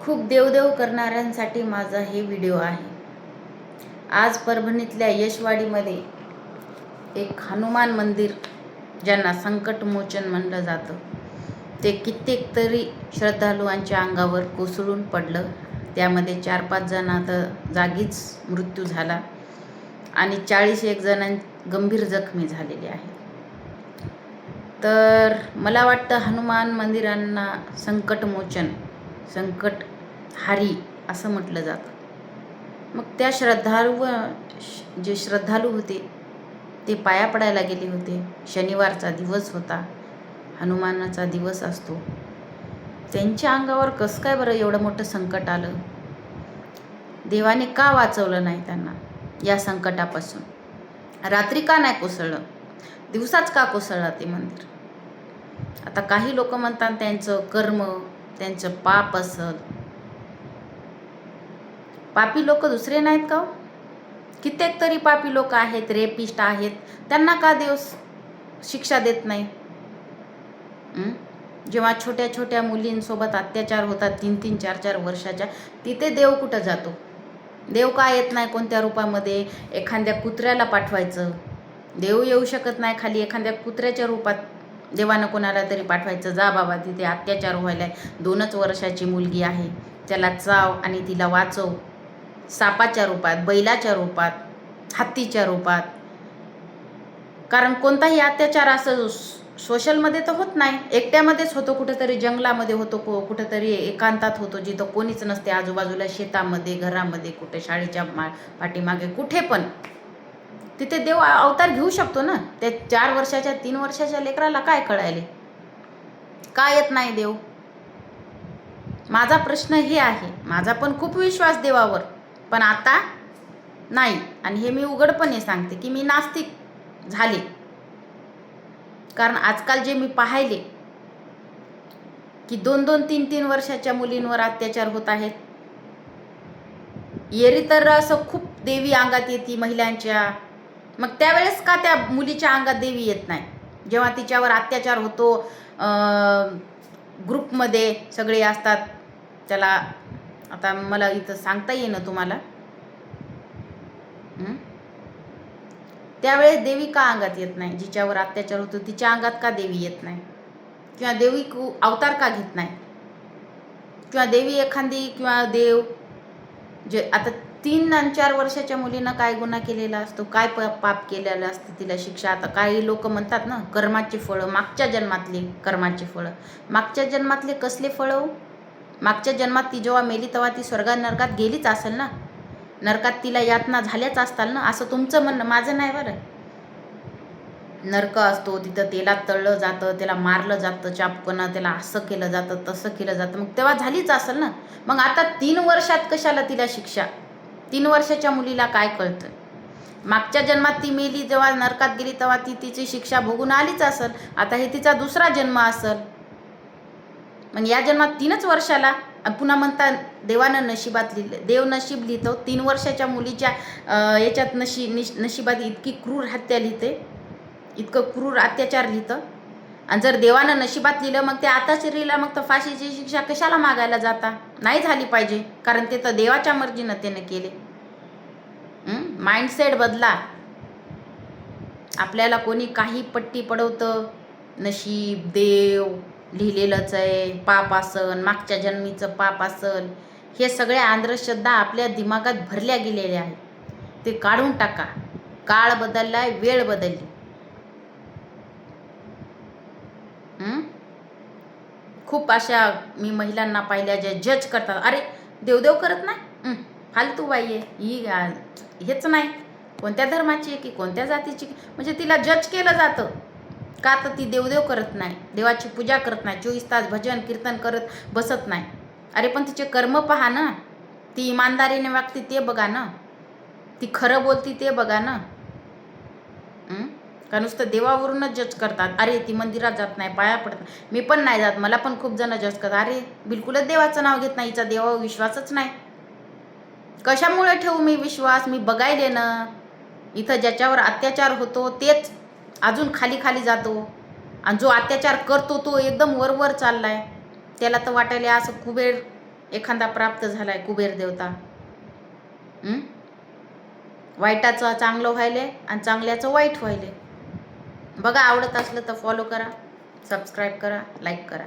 खूप देवदेव करणाऱ्यांसाठी माझा हे व्हिडिओ आहे। आज परभणीतल्या यशवाडीमध्ये एक हनुमान मंदिर, ज्यांना संकटमोचन म्हणलं जातं, ते कित्येक तरी श्रद्धाळूंच्या अंगावर कोसळून पडलं। त्यामध्ये 4-5 जणांचा जागीच मृत्यू झाला आणि 40-1 जण गंभीर जखमी झालेले आहेत। तर मला वाटतं हनुमान मंदिरांना संकटमोचन, संकटहारी असं म्हटलं जातं। मग त्या जे श्रद्धाळू होते ते पाया पडायला गेले होते। शनिवारचा दिवस होता, हनुमानाचा दिवस असतो। त्यांच्या अंगावर कसं काय बरं एवढं मोठं संकट आलं? देवाने का वाचवलं नाही त्यांना या संकटापासून? रात्री का नाही कोसळलं? दिवसाच का कोसळलं ते मंदिर? आता काही लोक म्हणतात त्यांचं कर्म, त्यांचं पाप असेल। पापी लोक दुसरे नाहीत का? कित्येक तरी पापी लोक आहेत, रेपिस्ट आहेत, त्यांना का देव शिक्षा देत नाही? जेव्हा छोट्या छोट्या मुलींसोबत अत्याचार होतात 3-3, 4-4 वर्षाच्या, तिथे देव कुठं जातो? देव का येत नाही कोणत्या रूपामध्ये? एखाद्या कुत्र्याला पाठवायचं, देव येऊ शकत नाही खाली एखाद्या कुत्र्याच्या रूपात देवानं कोणाला तरी पाठवायचं, जा बाबा तिथे अत्याचार व्हायलाय, 2च वर्षाची मुलगी आहे, त्याला चाव आणि तिला वाचव। सापाच्या रूपात, बैलाच्या रूपात, हत्तीच्या रूपात। कारण कोणताही अत्याचार असं सोशलमध्ये तर होत नाही, एकट्यामध्येच होतो, कुठेतरी जंगलामध्ये होतो, कुठेतरी एकांतात होतो, जिथं कोणीच नसते आजूबाजूला, शेतामध्ये, घरामध्ये, कुठे शाळेच्या पाठीमागे, कुठे पण तिथे देव अवतार घेऊ शकतो ना। त्या 4 वर्षाच्या 3 वर्षाच्या लेकराला काय कळायले? का येत नाही देव? माझा प्रश्न हे आहे। माझा पण खूप विश्वास देवावर, पण आता नाही। आणि हे मी उघडपणे सांगते की मी नास्तिक झाले, कारण आजकाल जे मी पाहिले की 2-2, 3-3 वर्षाच्या मुलींवर अत्याचार होत आहेत। येरी तर असं खूप देवी अंगात येते महिलांच्या, मग त्यावेळेस का त्या मुलीच्या अंगात देवी येत नाही? जेव्हा तिच्यावर अत्याचार होतो, ग्रुपमध्ये सगळे असतात, त्याला आता मला इथं सांगता येईना तुम्हाला, त्यावेळेस देवी का अंगात येत नाही? जिच्यावर अत्याचार होतो तिच्या अंगात का देवी येत नाही? किंवा देवी अवतार का घेत नाही? किंवा देवी एखादी, किंवा देव जे आता 3 आणि 4 वर्षाच्या मुलीनं काय गुन्हा केलेला असतो, काय पाप केलेलं असतं, तिला शिक्षा। आता काही लोक म्हणतात ना, कर्माची फळं, मागच्या जन्मातली कर्माची फळं। मागच्या जन्मातले कसले फळं? मागच्या जन्मात ती जेव्हा मेली तेव्हा ती स्वर्गात नरकात गेलीच असेल ना, नरकात तिला यातना झाल्याच असताल ना, असं तुमचं म्हणणं, माझं नाही बरं। नरक असतो, तिथं तेलात तळलं जातं, त्याला मारलं जातं चापकनं, त्याला असं केलं जातं, तसं केलं जातं, मग तेव्हा झालीच असेल ना। मग आता 3 वर्षात कशाला तिला शिक्षा? 3 वर्षाच्या मुलीला काय कळतं? मागच्या जन्मात ती मेली, जेव्हा नरकात गेली तेव्हा ती तिची शिक्षा भोगून आलीच असेल। आता हे तिचा दुसरा जन्म असेल, मग या जन्मात 3च वर्षाला पुन्हा म्हणतात देवानं नशिबात लिहिलं। देव नशीब लिहितो, 3 वर्षाच्या मुलीच्या याच्यात नशिबात इतकी क्रूर हत्या लिहिते, इतकं क्रूर अत्याचार लिहितं। आणि जर देवानं नशिबात लिहिलं, मग ते आताच लिहिलं, मग तर फाशीची शिक्षा कशाला मागायला जाता? नाही झाली पाहिजे, कारण ते तर देवाच्या मर्जीनं त्याने केले। माइंडसेट बदला। आपल्याला कोणी काही पट्टी पडवतं, नशीब, देव लिहिलेलंच आहे, पाप असन, मागच्या जन्मीचं पाप असल, हे सगळ्या अंधश्रद्धा आपल्या दिमागात भरल्या गेलेल्या आहेत। ते काढून टाका। काळ बदललाय, वेळ बदलली। खूप अशा मी महिलांना पाहिल्या ज्या जज करतात, अरे देवदेव करत नाही, फालतू बाई आहे ही, हेच नाही, कोणत्या धर्माची आहे की कोणत्या जातीची, म्हणजे तिला जज केलं जातं का? तर ती देवदेव करत नाही, देवाची पूजा करत नाही, 24 तास भजन कीर्तन करत बसत नाही। अरे पण तिचे कर्म पहा ना, ती इमानदारीने वागते ते बघा ना, ती खरं बोलती ते बघा ना। का नुसतं देवावरूनच जज करतात? अरे ती मंदिरात जात नाही, पाया पडत नाही, मी पण नाही जात, मला पण खूप जण जज करतात, अरे बिलकुलच देवाचं नाव घेत नाही, हिचा देवावर विश्वासच नाही। कशामुळे ठेवू मी विश्वास? मी बघायले ना, इथं ज्याच्यावर अत्याचार होतो तेच अजून खाली खाली जातो, आणि जो अत्याचार करतो तो एकदम वरवर चाललाय। त्याला तर वाटायला असं कुबेर एखादा प्राप्त झालाय कुबेर देवता. वाईटाचं चांगलं व्हायले आणि चांगल्याचं वाईट व्हायले. बघा, आवडत असलं तर फॉलो करा, सबस्क्राईब करा, लाईक करा.